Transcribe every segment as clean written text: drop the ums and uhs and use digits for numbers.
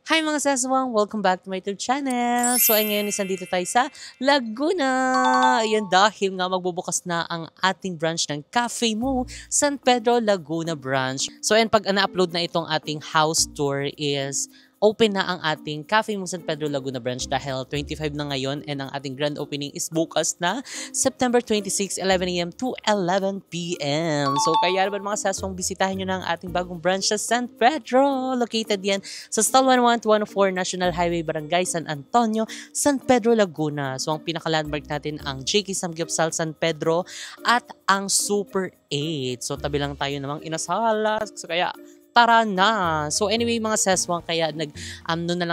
Hi mga saswang! Welcome back to my YouTube channel. So ay ngayon nandito tayo sa Laguna. Ayan dahil nga magbubukas na ang ating branch ng Cafe Mo, San Pedro Laguna branch. So ayan pag na-upload na itong ating house tour is open na ang ating Cafe Mo San Pedro Laguna branch dahil 25 na ngayon and ang ating grand opening is bukas na September 26, 11 a.m. to 11 p.m. So kaya naman mga saswang bisitahin nyo na ang ating bagong branch sa San Pedro. Located yan sa Stal 11214 National Highway, Barangay San Antonio, San Pedro, Laguna. So ang pinaka-landmark natin ang JK Samgyupsal San Pedro at ang Super 8. So tabi lang tayo namang inasala. So kaya tara na. So anyway mga seswang, kaya nag-rent na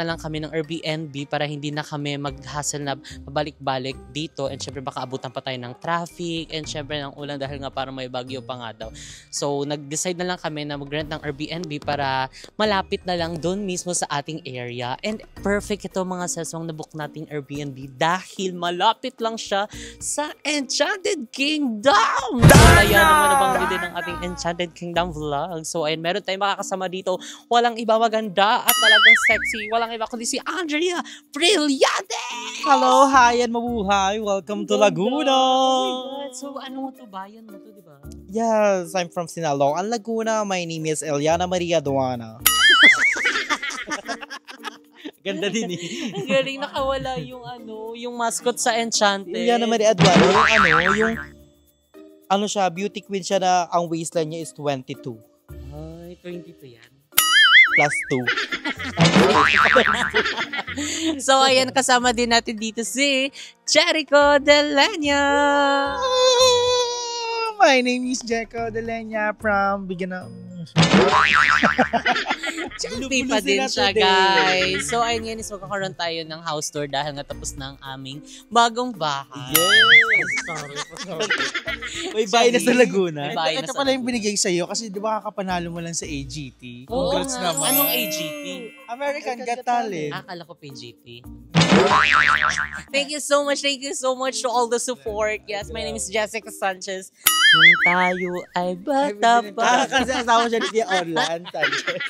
lang kami ng Airbnb para hindi na kami mag-hassle na pabalik-balik dito, and syempre baka abutan pa tayo ng traffic and syempre ng ulan dahil nga parang may bagyo pa nga daw. So nag-decide na lang kami na mag-rent ng Airbnb para malapit na lang doon mismo sa ating area, and perfect ito mga seswang na book nating Airbnb dahil malapit lang siya sa Enchanted Kingdom. So kaya naman nabanggit ng ating Enchanted Kingdom vlog. So ayun, meron tayong makakasama dito. Walang iba maganda at talagang sexy. Walang iba kundi si Andrea Brillante! Hello, hi, and mabuhay. Welcome to Laguna. Oh my God. So ano mo to? Bayan mo to, di ba? Yes, I'm from Sinaloa, Laguna. My name is Eliana Maria Duana. Ganda din eh. Ang galing, nakawala yung mascot sa Enchanted. Eliana Maria Duana, siya, beauty queen siya na ang waistline niya is 22. Ay, 22 yan. Plus 2. So, ayan, kasama din natin dito si Jericho Delenya. My name is Jericho Delenya from Biganang. Champi pa din siya, guys. So, ayun ngayon is magkakaroon tayo ng house tour dahil nga tapos na ang aming bagong bahay. Yes! Sorry. May bahay na sa Laguna. Ito pala yung binigay sa'yo kasi di ba kakapanalo mo lang sa AGT? Oo Congrats nga. naman. Anong AGT? American Got Talent. Akala ko PGT. Thank you so much to all the support. Yes, my name is Jessica Sanchez. Nung tayo ay bata pa. Kasi asawa siya ni Tia Orlan Sanchez.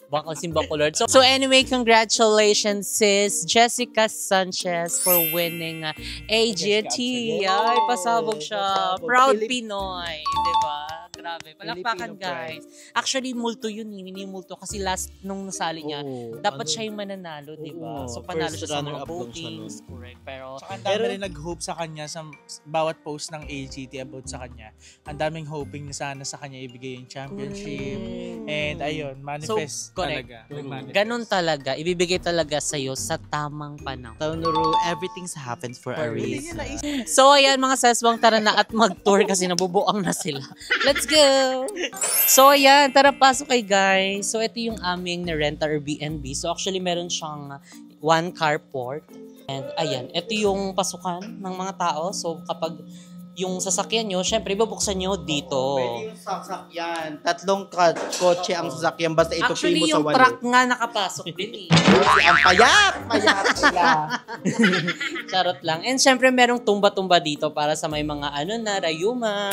Baka simba ko, Lord. So anyway, congratulations sis Jessica Sanchez for winning AGT. Ay, pasabog siya. Proud Pinoy. Diba? Grabe. Palakpakan, guys. Actually, multo yun. Minimulto. Kasi last nung nasali niya, dapat siya yung mananalo, diba? So panalo siya sa mga votings. Correct. Pero Saka ang dami rin nag-hope sa kanya sa bawat post ng AGT about sa kanya. Ang daming hoping na sana sa kanya ibigay yung championship. And ayun, manifest talaga. Ganun talaga. Ibibigay talaga sa'yo sa tamang panahon. Taunuro, everything's happens for a reason. So ayan mga seswang, tara na at mag-tour kasi nabubuang na sila. Let's go! So ayan, tara pasok kay guys. So ito yung aming na-rent Airbnb. So actually meron siyang one carport. And ayan, ito yung pasukan ng mga tao. So kapag yung sasakyan nyo, syempre ibabuksan nyo dito. Pwede yung sasakyan. Tatlong kotse ang sasakyan basta ito Actually, mo sa yung walo. truck nga nakapasok din eh. Ang payat sila. Charot lang. And syempre merong tumba-tumba dito para sa may mga rayuma.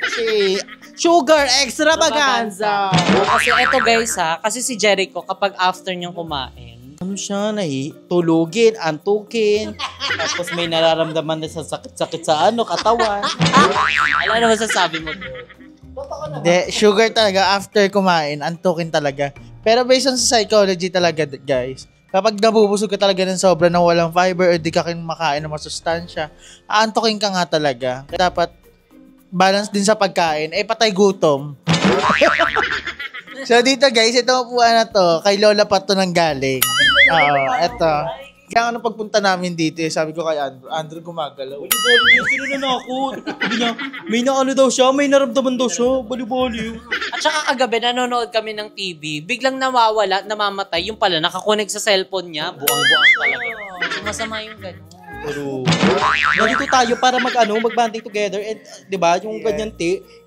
Kasi sugar extravaganza. Kasi eto guys kasi si Jericho kapag after niyang kumain, Ano siya, tulugin, antukin, tapos may nararamdaman na sa sakit-sakit sa katawan. Ano naman sasabi mo? Hindi, sugar talaga after kumain, antukin talaga. Pero based on sa psychology talaga, guys, kapag nabubusog ka talaga ng sobra na walang fiber o di ka makain ng masustansya, aantukin ka nga talaga. Dapat balance din sa pagkain, patay gutom. So dito guys, ito upuan na to, kay Lola pa to nang galing. Oo, eto. Kaya pagpunta namin dito, sabi ko kay Andrew gumagalaw. Bali-bali, sino na ako? May daw siya, may naramdaman daw siya. Bali-bali. At saka kagabi, nanonood kami ng TV, biglang nawawala, namamatay, yung pala nakakonect sa cellphone niya, buang-buang talaga. So masama yung gano'n. Pero, nandito tayo para mag-banding together. And, di ba, yung ganyan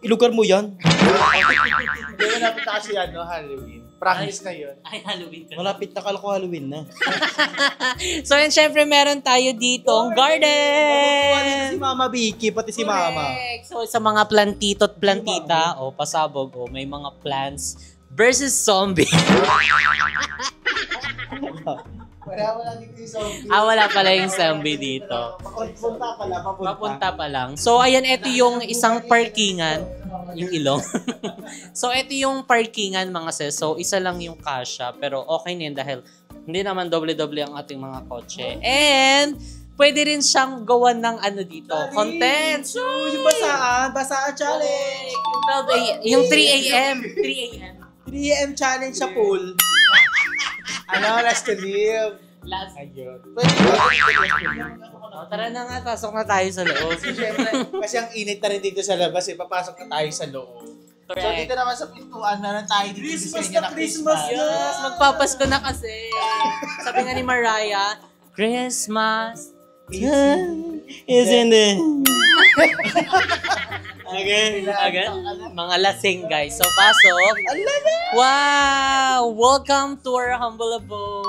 ilugar mo yan. Hindi mo napita kasi Halloween. Practice na yun. Ay, Halloween ka. Malapit na, kala ko Halloween na. So, yan, syempre, meron tayo ditong garden. Si Mama Vicky, pati si Mama. So, sa mga plantito at plantita, pasabog, may mga plants versus zombie. Wala dito yung zombie. Wala pala yung zombie dito. Papunta pa lang. So, ayan, ito yung isang parkingan. Yung ilong. So, ito yung parkingan, mga sis. So, isa lang yung kasya. Pero okay na yun dahil hindi naman doble-doble ang ating mga kotse. And, pwede rin siyang gawan ng ano dito, content. So, Yung basaan challenge. yung 3 a.m. 3 a.m. 3 AM challenge sa pool. Last to live. Last. Ayun. Tara na nga, pasok na tayo sa loob. Siyempre, kasi ang init na rin dito sa labas, papasok na tayo sa loob. So Correct. dito naman sa pintuan, meron tayo dito Christmas design na Christmas na. Yes, magpapasko na kasi. Sabi nga ni Mariah, Christmas Is in the... Again? Mga lasing, guys. So, pasok. Wow! Welcome to our humble abode.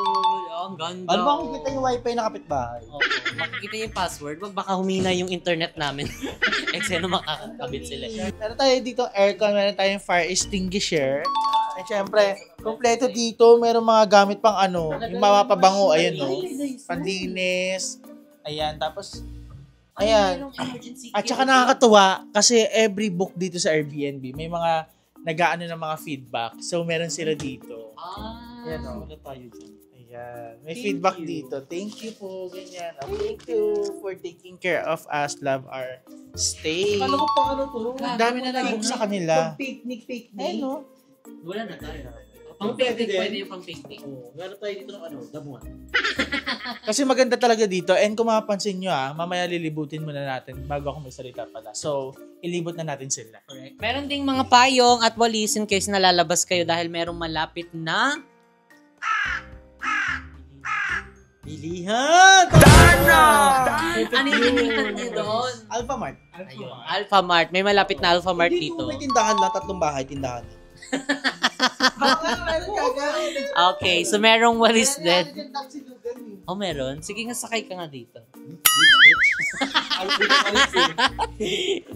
Oh, ang ganda. Ano ba kung kita yung wifi na kapitbahay? Oo. Makikita yung password. Wag baka humina yung internet namin. Ekseno makakakabit sila. Meron tayo dito aircon, meron tayong fire extinguisher. At syempre, kompleto dito, meron mga gamit pang yung mapapabango, ayun no. Panlinis. Ayan, tapos, ayan. At saka nakakatuwa, kasi every book dito sa Airbnb, may mga nag-aano ng mga feedback. So, meron sila dito. Ayan o. Wala tayo dyan. Ayan. May Thank feedback you. dito. Thank you po. Ganyan. Thank you for taking care of us. Love our stay. Paano ko pang ano to? Ang dami na nag-book sa kanila. Picnic. Ayun no. Wala na tayo. Pang picnic, pwede yung pang picnic. Meron tayo dito ng damuhan. Kasi maganda talaga dito. And kung mapapansin nyo mamaya lilibutin muna natin bago ako may salita pala. So, ilibot na natin sila. Correct. Meron ding mga payong at walis in case nalalabas kayo dahil merong malapit na Bilihan! ano yung binitan niyo doon? Alphamart. Ayun, Alphamart. May malapit na Alphamart Hindi dito. ko may tindahan lang. 3 bahay, tindahan. Okay, so merong walis din. Oh, meron? Sige nga, sakay ka nga dito.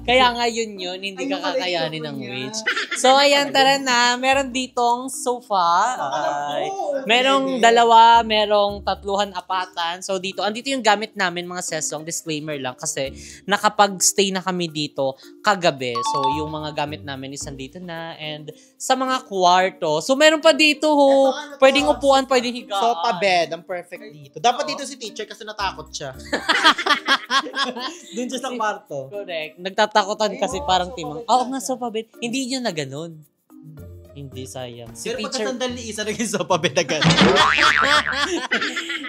Kaya nga yun, hindi ka kakayanin ng witch. So, ayan, tara na. Meron ditong sofa. Merong 2, merong 3, 4. So, andito yung gamit namin, mga sesong. Disclaimer lang, kasi nakapag-stay na kami dito kagabi. So, yung mga gamit namin is nandito na. And sa mga kwarto. So, meron pa dito, pwedeng upuan, pwedeng higaan. Sofa bed, ang perfect dito. Dapat dito si teacher kasi natakot siya. Doon siya sa kwarto. Correct. Nagtatakutan kasi parang timang. Oo nga, sofa bed. Hindi yun na ganun. Hindi, sayang. Si Pero teacher. pagkasandal ni Isa, naging sofa bed agad.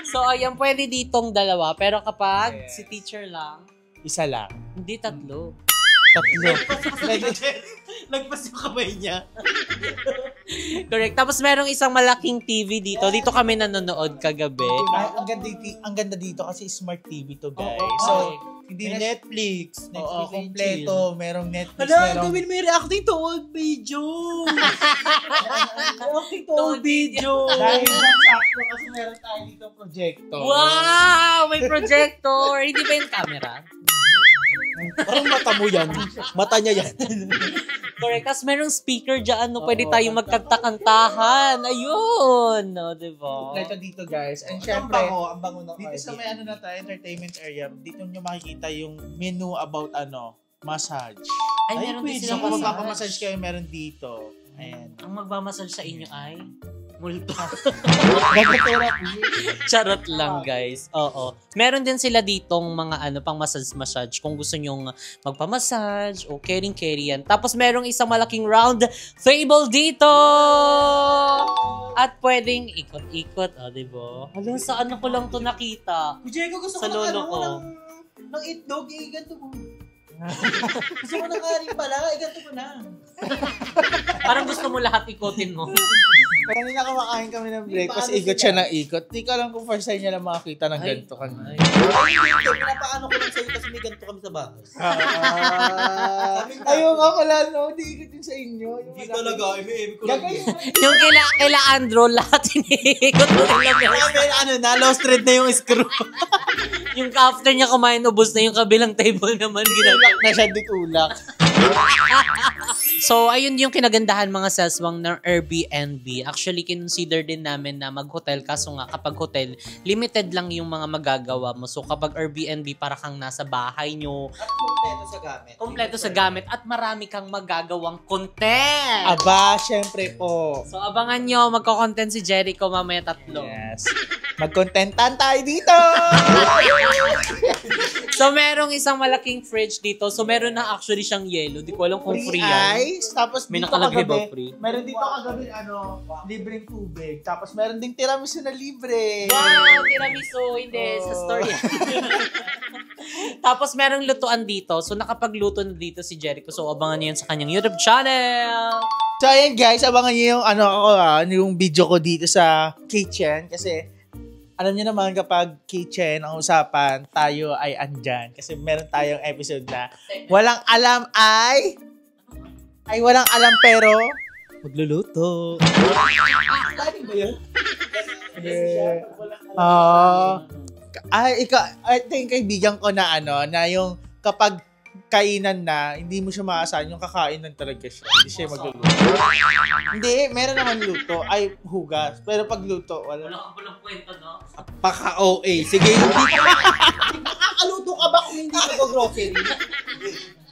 So, ayan, pwede ditong 2. Pero kapag si teacher lang, Isa lang. hindi 3. Nagpas yung kamay niya. Correct. Tapos merong isang malaking TV dito. Dito kami nanonood kagabi. Ay, ang ganda dito kasi smart TV to, guys. Oo. So, hindi May na Netflix. Oo, and kompleto. Merong Netflix, Hala, merong... gawin mo yung reacting to old video. Reacting to old video. Dahil lang sakto kasi meron tayo dito projector. Wow! May projector! Hindi ba yung camera? Parang mata mo yan. Mata niya yan. Correct. Tapos merong speaker dyan. Pwede tayong magkanta-kantahan. Ayun! No, diba? Kompleto dito, guys. And Ang syempre, bango ng dito sa may na tayo, entertainment area, dito nyo makikita yung menu about massage. Ay, meron din So, silang kung massage. magpapamassage kayo, meron dito. Ayan. Ang magmamassage sa inyo ay multo. Gagawin Charot lang, guys. Oo. Meron din sila ditong mga pang massage kung gusto nyong magpamassage o caring yan. Tapos merong isang malaking round table dito. At pwedeng ikot-ikot, diba? Hala, saan ko lang to nakita? Diego, gusto Sa ko lolo ko. ng itlog, ganito mo. Gusto ko ng kanin pala, ganito mo na. Parang gusto mo lahat ikotin mo. Kanina kumakain kami ng breakfast, ikot siya ng ikot. Di ka lang kung first time niya lang makakita ng Ay. ganito kanina. Hindi, pinapaano ko lang sa'yo kasi may ganito kami sa bahay. Ayun nga pala, no? Di ikot yun sa inyo. Yung Hindi malaki. talaga, imi-imi ko lang Gagawin yun. mo. Yung kaila Andrew, lahat iniikot mo rin lang. Lost thread na yung screw. Yung after niya kumain, ubos na yung kabilang table naman. Tulak na siya, di tulak. So, ayun yung kinagandahan mga saswang ng Airbnb. Actually, kinonsider din namin na mag-hotel. Kaso nga, kapag hotel, limited lang yung mga magagawa mo. So, kapag Airbnb, para kang nasa bahay nyo. At kompleto sa gamit. Kompleto sa gamit. At marami kang magagawang content. Aba, syempre po. So, abangan nyo. Magko-content si Jericho mamaya 3. Yes. Magkontentan tayo dito! So, merong isang malaking fridge dito. So, meron na actually siyang yellow. Di ko alam kung free yan. Ice, tapos May dito nakalagay ba kagabi, free? meron dito kagabi, libreng tubig. Tapos meron ding tiramisu na libre. Wow, tiramisu. Hindi, sa store yan. Tapos merong lutuan dito. So, nakapagluto na dito si Jericho. So, abangan niyo yun sa kanyang YouTube channel. So, ayan guys, abangan niyo yung, yung video ko dito sa kitchen. Kasi, alam niyo naman kapag kitchen ang usapan, tayo ay andyan. Kasi meron tayong episode na walang alam ay walang alam pero magluluto. Pwede ba yun? I think kaibigan ko na na yung kapag kainan na, hindi mo siya maasahan, yung kakainan talaga siya. Hindi siya magluluto. Hindi, meron naman luto. Ay, hugas. Pero pag luto, wala. Wala kang palang kwento, no? Paka-OA. Sige, hindi makakaluto ka ba kung hindi nag-grocery?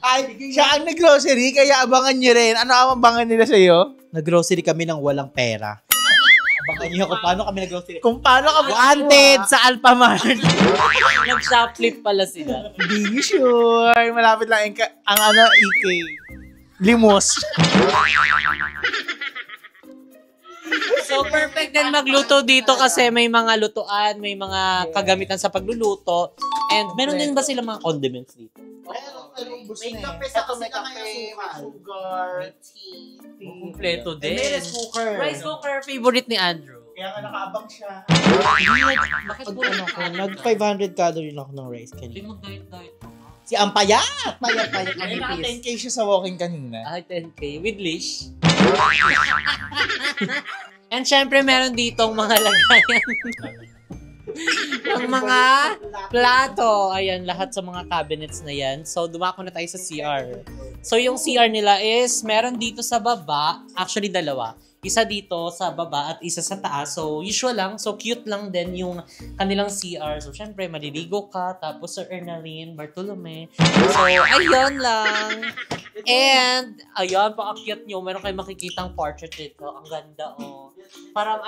Ay, siya ang nag-grocery, kaya abangan nyo rin. Ano ang abangan nila sa'yo? Nag-grocery kami ng walang pera. Abangan niyo kung paano kami nag-grocery. Kung paano ka Wanted sa Alphamart. Nag-shoplift pala sila. Hindi nyo sure. Malapit lang ang EK. Limos. So, perfect din magluto dito kasi may mga lutuan, may mga kagamitan sa pagluluto. And meron din ba sila mga condiments dito? May kape sa may kape, may sugar, tea. Kompleto din. May rice cooker. Rice cooker, favorite ni Andrew. Kaya nga nakaabang siya. Bakit Nag 500 calorie lang ako ng rice Hindi kanina. mo diet. Si Ampayat! Payat. Ay, naka 10K siya sa walking kanina. Ah, 10K with leash. And syempre, meron ditong mga lagayan ng mga plato. Ayan, lahat sa mga cabinets na yan. So, dumako na tayo sa CR. So, yung CR nila is, meron dito sa baba, actually dalawa. Isa dito sa baba at isa sa taas. So, usual lang. So, cute lang din yung kanilang CR. So, syempre, maliligo ka. Tapos, Sir Ernalyn, Bartolome. So, ayun lang. And, ayun, paakyat nyo. Meron kayong makikitang portrait dito. Ang ganda, oh. Parang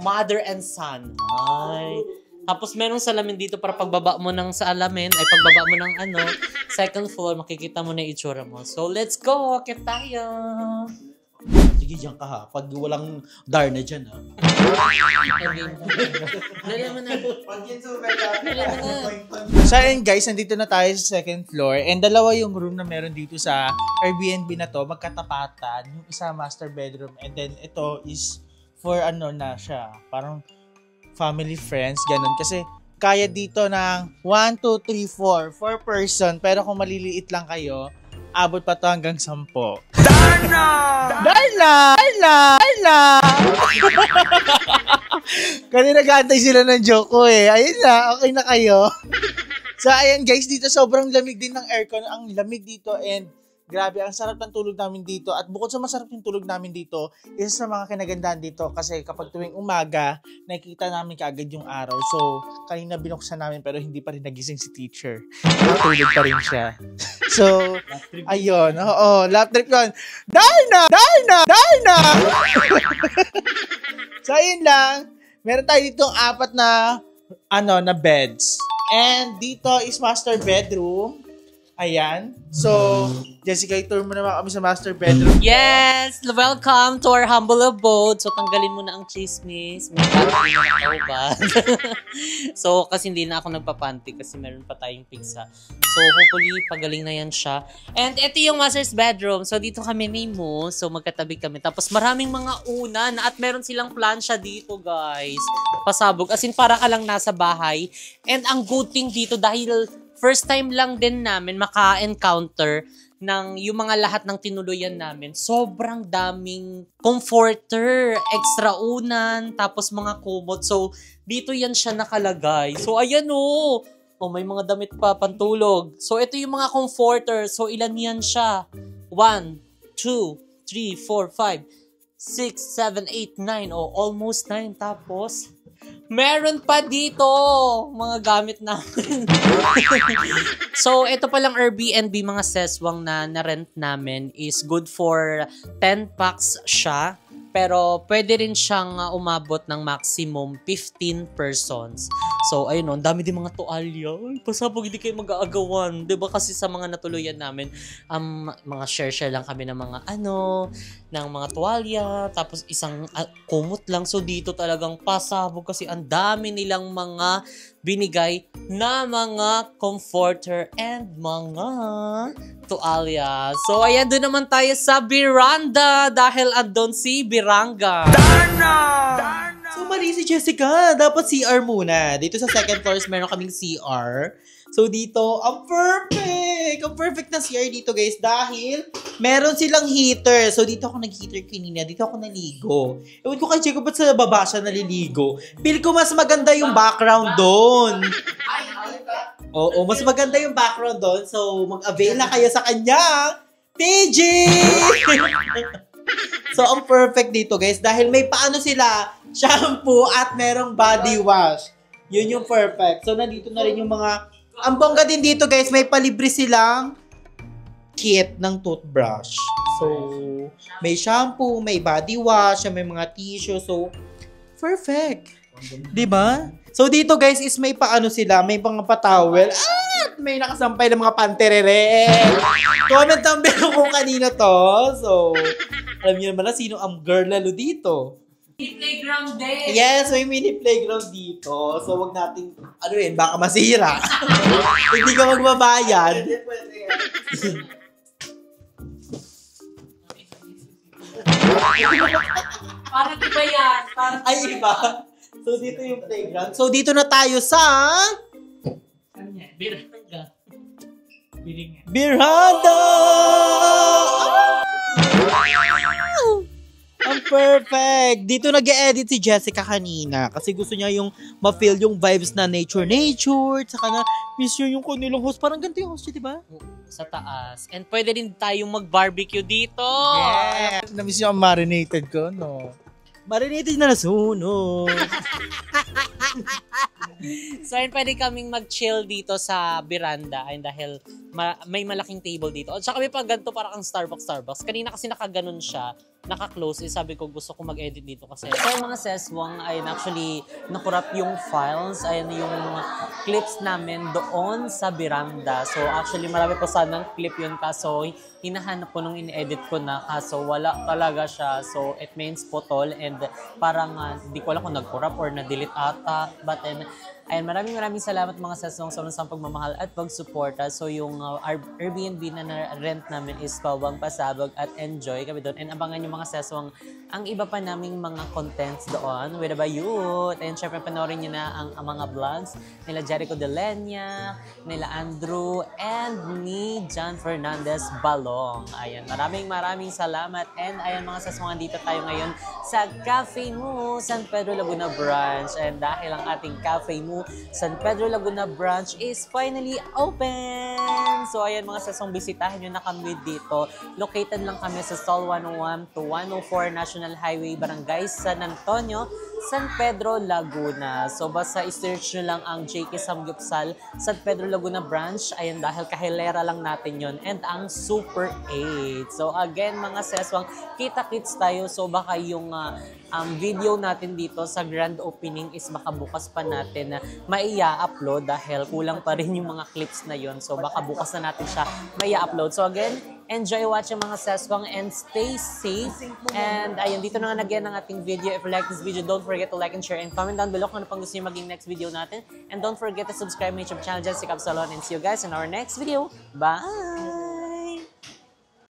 mother and son. Ay. Tapos, merong salamin dito para pagbaba mo ng salamin, ay pagbaba mo ng second floor, makikita mo na yung itsura mo. So, let's go. Akyat tayo. Sige, diyan ka ha. Pag walang Darna dyan ha. Dali mo na. So ayun guys, nandito na tayo sa second floor and dalawa yung room na meron dito sa Airbnb na to, magkatapatan. Yung isa master bedroom and then ito is for na siya, parang family friends, ganun. Kasi kaya dito ng 1, 2, 3, 4 person, pero kung maliliit lang kayo, abot pa to hanggang 10. Darna! Kanina nag-aantay sila ng joke ko eh. Ayun na, okay na kayo. So, ayan guys, dito sobrang lamig din ng aircon. Ang lamig dito and grabe, ang sarap ng tulog namin dito. At bukod sa masarap yung tulog namin dito, isa sa mga kinagandahan dito kasi kapag tuwing umaga, nakikita namin kaagad yung araw. So, kanina binuksan namin pero hindi pa rin nagising si teacher. Natulog pa rin siya. So, ayun. Oo, lap trip yun. Darna! So, ayun lang. Meron tayo ditong 4 na na beds. And dito is master bedroom. Ayan. So, Jessica, i-tour mo naman kami sa master bedroom. Yes! Welcome to our humble abode. So, tanggalin mo na ang chismis. May panty na nakauban. So, kasi hindi na ako nagpapanty kasi meron pa tayong pizza. So, hopefully, pagaling na yan siya. And ito yung master's bedroom. So, dito kami may mo. So, magkatabi kami. Tapos, maraming mga unan at meron silang plancha dito, guys. Pasabog. As in, para ka lang nasa bahay. And ang good thing dito, dahil first time lang din namin maka-encounter ng yung mga lahat ng tinuluyan namin. Sobrang daming comforter, extra unan, tapos mga kumot. So, dito yan siya nakalagay. So, ayan Oh, may mga damit pa, pantulog. So, ito yung mga comforter. So, ilan yan siya? 1, 2, 3, 4, 5, 6, 7, 8, 9. Oh, almost 9. Tapos, meron pa dito mga gamit namin. So, ito palang Airbnb mga seswang na na-rent namin is good for 10 packs siya. Pero pwede rin siyang umabot ng maximum 15 persons. So, ayun, ang dami din mga tuwalya. Ay, pasabog, hindi kayo mag-aagawan. Diba kasi sa mga natuluyan namin, mga share-share lang kami ng mga ng mga tuwalya. Tapos isang kumot lang. So, dito talagang pasabog kasi ang dami nilang mga binigay na mga comforter and mga tuwalya. So, ayan, doon naman tayo sa Biranda dahil andon si Biranga. So, mali si Jessica. Dapat CR muna. Dito sa second floor, meron kaming CR. So, dito, ang perfect! Ang perfect na CR dito, guys. Dahil, meron silang heater. So, dito ako nag-heater kanina. Dito ako naligo. Ewan ko kay Chico, ba't sa baba siya naliligo? Feel ko mas maganda yung background doon. Oo, mas maganda yung background doon. So, mag-avail na kayo sa kanyang PG! So, ang perfect dito, guys. Dahil may paano sila, shampoo at merong body wash. Yun yung perfect. So, nandito na rin yung mga... Ang bongga din dito, guys, may palibre silang kit ng toothbrush. So, may shampoo, may body wash, may mga tissue. So, perfect. Diba? So, dito, guys, is may paano sila, may mga patowel. At may nakasampay ng mga panterere. Comment down below kung kanino to. So, alam niyo naman na sino ang girl lalo dito. Playground day! Yes, may mini playground dito. So, wag nating, baka masira. Hindi ka magbabayad. Parang iba yan. Ay, iba. So, dito yung playground. So, dito na tayo sa... Biranga. Biranda! Ang perfect! Dito nag-e-edit si Jessica kanina kasi gusto niya yung ma-feel yung vibes na nature, tsaka na miss yung kanilang host. Parang ganito yung host niya, diba? Sa taas. And pwede rin tayong mag-barbecue dito. Yeah. Na-miss yung marinated ko, no? Marinated na nasunog. So, ayun, pwede kaming mag-chill dito sa Biranda ayun, dahil may malaking table dito. At saka may pag ganito para kang Starbucks. Kanina kasi nakaganon siya, naka-close. Sabi ko gusto ko mag-edit dito kasi. So, yung mga seswang, ayun, actually, nakurap yung files. Ayun, yung clips namin doon sa Biranda. So, actually, marami po sanang clip yun kaso hinahanap ko nung in-edit ko na kaso wala talaga siya. So, it means putol and parang hindi ko alam kung nag-corrupt or na-delete ata. But then, ayun, maraming salamat mga seswang sa pagmamahal at pagsuporta. So, yung Airbnb na rent namin is Pawang Pasabog at enjoy kami doon. And abangan yung mga seswang ang iba pa naming mga contents doon with the Bayut. And syempre, panoorin nyo na ang mga vlogs nila Jericho De Lenya, nila Andrew, and ni John Fernandez Balong. Ayan, maraming salamat. And ayan mga seswang, dito tayo ngayon sa Cafe Mu San Pedro Laguna Branch. And dahil ang ating Cafe Mu San Pedro Laguna Branch is finally open! So ayan mga seswang, bisitahin nyo na kami dito. Located lang kami sa Stall 101 to 104 National Highway, Barangay San Antonio, San Pedro, Laguna. So basta i-search nyo lang ang JK Samgyupsal San Pedro Laguna Branch. Ayan, dahil kahilera lang natin yon and ang Super 8. So again mga seswang, kita-kits tayo. So baka yung video natin dito sa grand opening is baka bukas pa natin na maia-upload dahil kulang pa rin yung mga clips na yon. So baka bukas na natin siya maia-upload. So again, enjoy watching mga seswang and stay safe. And ayun, dito na nga again ang ating video. If you like this video, don't forget to like and share and comment down below kung ano pang gusto nyo maging next video natin. And don't forget to subscribe my YouTube channel, Jessica Absalon. And see you guys in our next video. Bye!